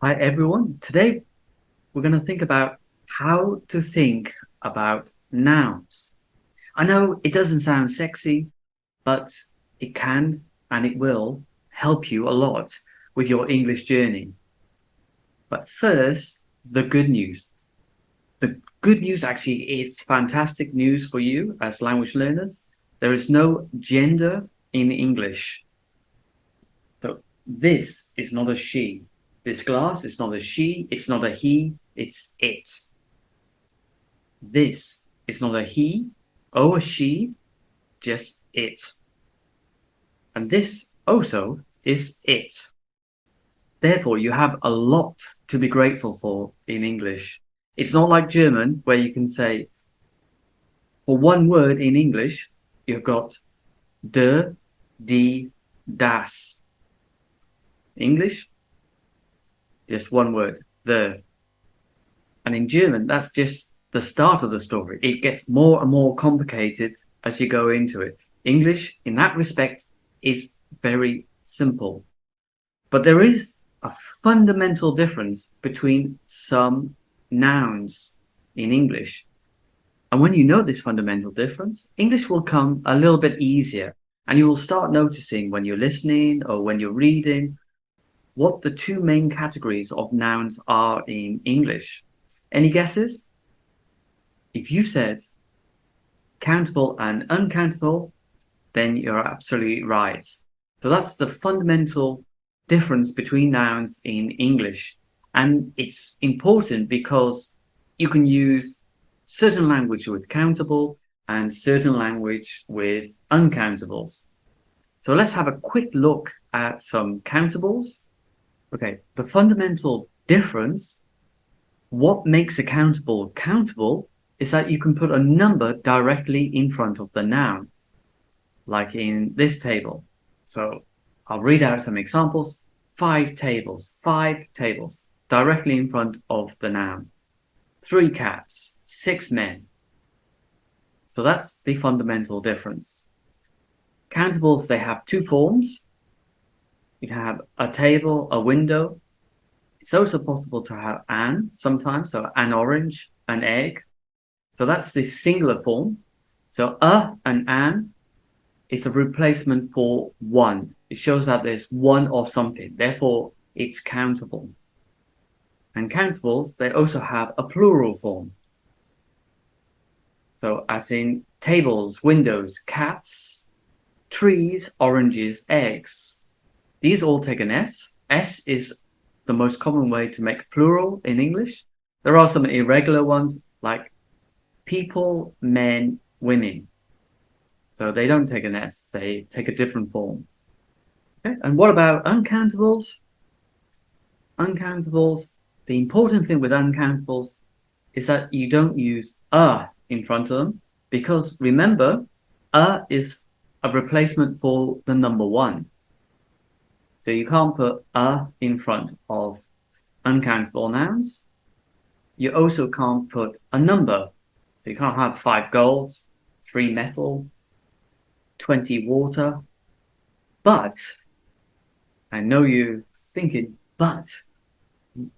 Hi everyone. Today we're going to think about how to think about nouns. I know it doesn't sound sexy, but it can and it will help you a lot with your English journey. But first, the good news. The good news actually is fantastic news for you as language learners. There is no gender in English. So this is not a she. This glass is not a she, it's not a he, it's it. This is not a he or a she, just it. And this also is it. Therefore, you have a lot to be grateful for in English. It's not like German, where you can say, for one word in English, you've got de, die, das. English, just one word, the. And in German, that's just the start of the story. It gets more and more complicated as you go into it. English, in that respect, is very simple. But there is a fundamental difference between some nouns in English. And when you know this fundamental difference, English will come a little bit easier. And you will start noticing when you're listening or when you're reading what the two main categories of nouns are in English. Any guesses? If you said countable and uncountable, then you're absolutely right. So that's the fundamental difference between nouns in English. And it's important because you can use certain language with countable and certain language with uncountables. So let's have a quick look at some countables. Okay, the fundamental difference, what makes a countable countable is that you can put a number directly in front of the noun, like in this table. So I'll read out some examples. 5 tables, directly in front of the noun. 3 cats, 6 men. So that's the fundamental difference. Countables, they have 2 forms. You can have a table, a window. It's also possible to have an sometimes, so an orange, an egg. So that's the singular form. So and an is a replacement for one. It shows that there's one of something. Therefore, it's countable. And countables, they also have a plural form. So as in tables, windows, cats, trees, oranges, eggs. These all take an S. S is the most common way to make plural in English. There are some irregular ones like people, men, women. So they don't take an S, they take a different form. Okay. And what about uncountables? Uncountables, the important thing with uncountables is that you don't use in front of them because remember, is a replacement for the number 1. So you can't put in front of uncountable nouns. You also can't put a number. So you can't have 5 golds, 3 metal, 20 water. But I know you're thinking, but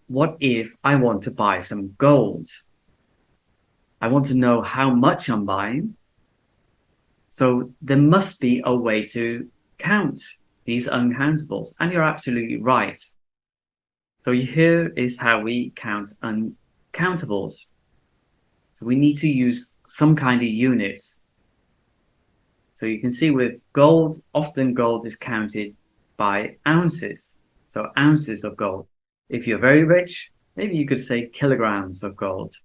what if I want to buy some gold? I want to know how much I'm buying. So there must be a way to count these uncountables. And you're absolutely right. So here is how we count uncountables. So we need to use some kind of unit. So you can see with gold, often gold is counted by ounces. So ounces of gold. If you're very rich, maybe you could say kilograms of gold.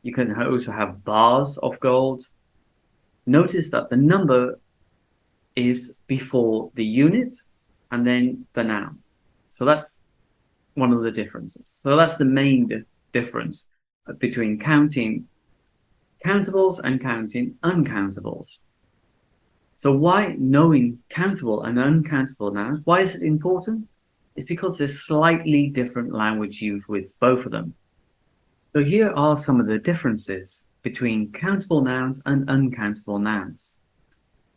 You can also have bars of gold. Notice that the number is before the unit and then the noun. So that's one of the differences. So that's the main difference between counting countables and counting uncountables. So why knowing countable and uncountable nouns? Why is it important? It's because there's slightly different language used with both of them. So here are some of the differences between countable nouns and uncountable nouns.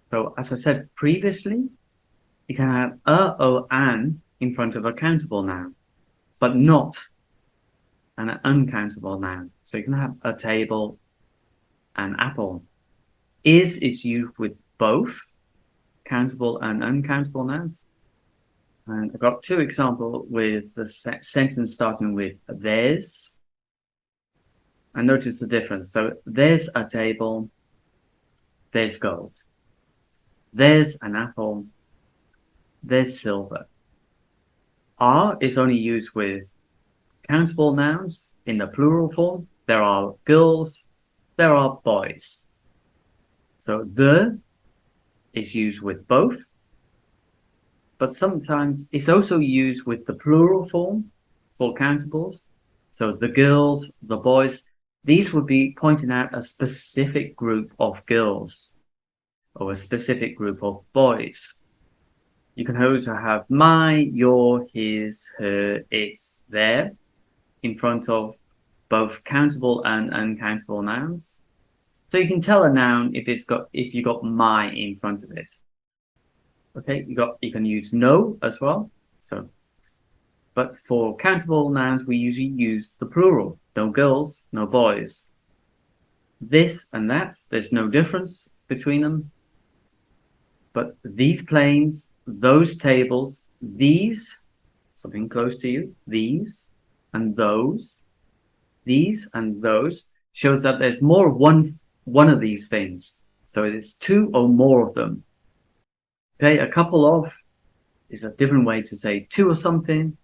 So as I said previously, you can have or an in front of a countable noun. but not an uncountable noun. So you can have a table, an apple. Is used with both countable and uncountable nouns. And I've got two examples with the sentence starting with there's. And notice the difference. So there's a table, there's gold. There's an apple, there's silver. Are is only used with countable nouns in the plural form. There are girls, there are boys. So the is used with both, but sometimes it's also used with the plural form for countables. So the girls, the boys, these would be pointing out a specific group of girls or a specific group of boys. You can also have my, your, his, her, its, their in front of both countable and uncountable nouns. So you can tell a noun if you got my in front of it. Okay, you can use no as well. So, but for countable nouns, we usually use the plural. No girls, no boys. This and that, there's no difference between them. But these planes, those tables, these, something close to you, these and those, shows that there's more of one of these things. So it is two or more of them. Okay, a couple of is a different way to say two of something.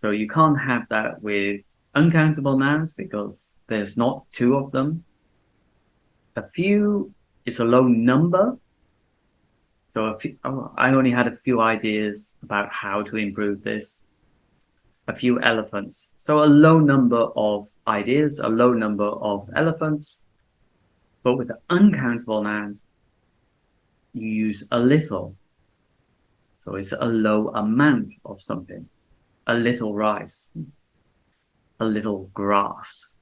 So you can't have that with uncountable nouns because there's not two of them. A few is a low number. So I only had a few ideas about how to improve this. A few elephants. So a low number of ideas, a low number of elephants. But with the uncountable nouns, you use a little. So it's a low amount of something. A little rice. A little grass.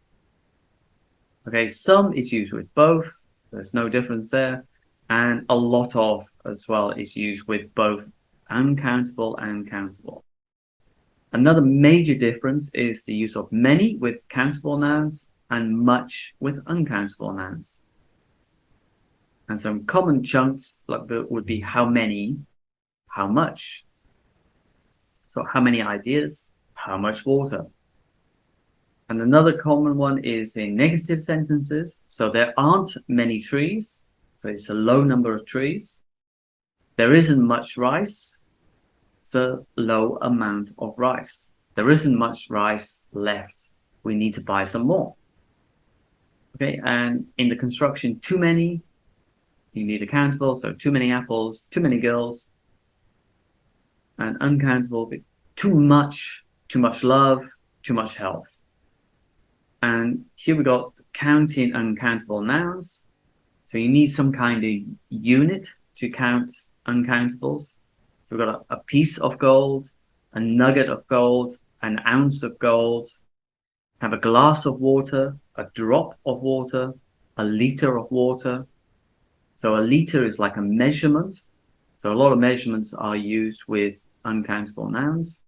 Okay, some is used with both. There's no difference there. And a lot of as well is used with both uncountable and countable. Another major difference is the use of many with countable nouns and much with uncountable nouns. And some common chunks would be how many, how much. So how many ideas, how much water. And another common one is in negative sentences. So there aren't many trees. So it's a low number of trees. There isn't much rice. It's a low amount of rice. There isn't much rice left. We need to buy some more. Okay, and in the construction, too many, you need a countable. So too many apples, too many girls. And uncountable, too much love, too much health. And here we got counting uncountable nouns. So you need some kind of unit to count uncountables. We've got a piece of gold, a nugget of gold, an ounce of gold, have a glass of water, a drop of water, a liter of water. So a liter is like a measurement. So a lot of measurements are used with uncountable nouns.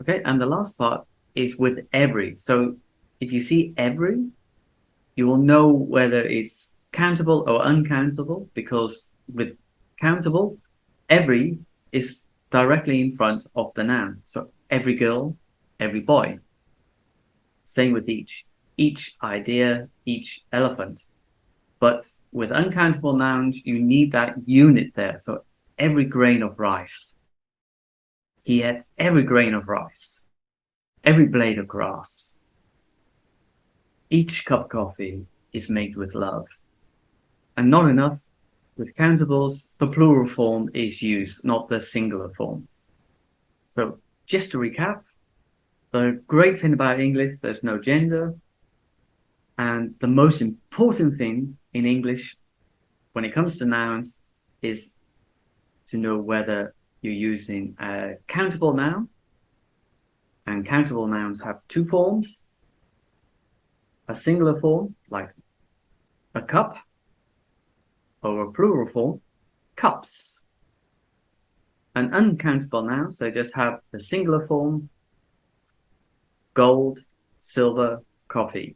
Okay, and the last part is with every. So if you see every, you will know whether it's countable or uncountable, because with countable, every is directly in front of the noun. So every girl, every boy. Same with each idea, each elephant. But with uncountable nouns, you need that unit there. So every grain of rice. He had every grain of rice, every blade of grass. Each cup of coffee is made with love. And not enough. With countables, the plural form is used, not the singular form. So just to recap, the great thing about English, there's no gender. And the most important thing in English when it comes to nouns is to know whether you're using a countable noun. And countable nouns have two forms. A singular form, like a cup, or a plural form, cups. And uncountable nouns, they just have the singular form gold, silver, coffee.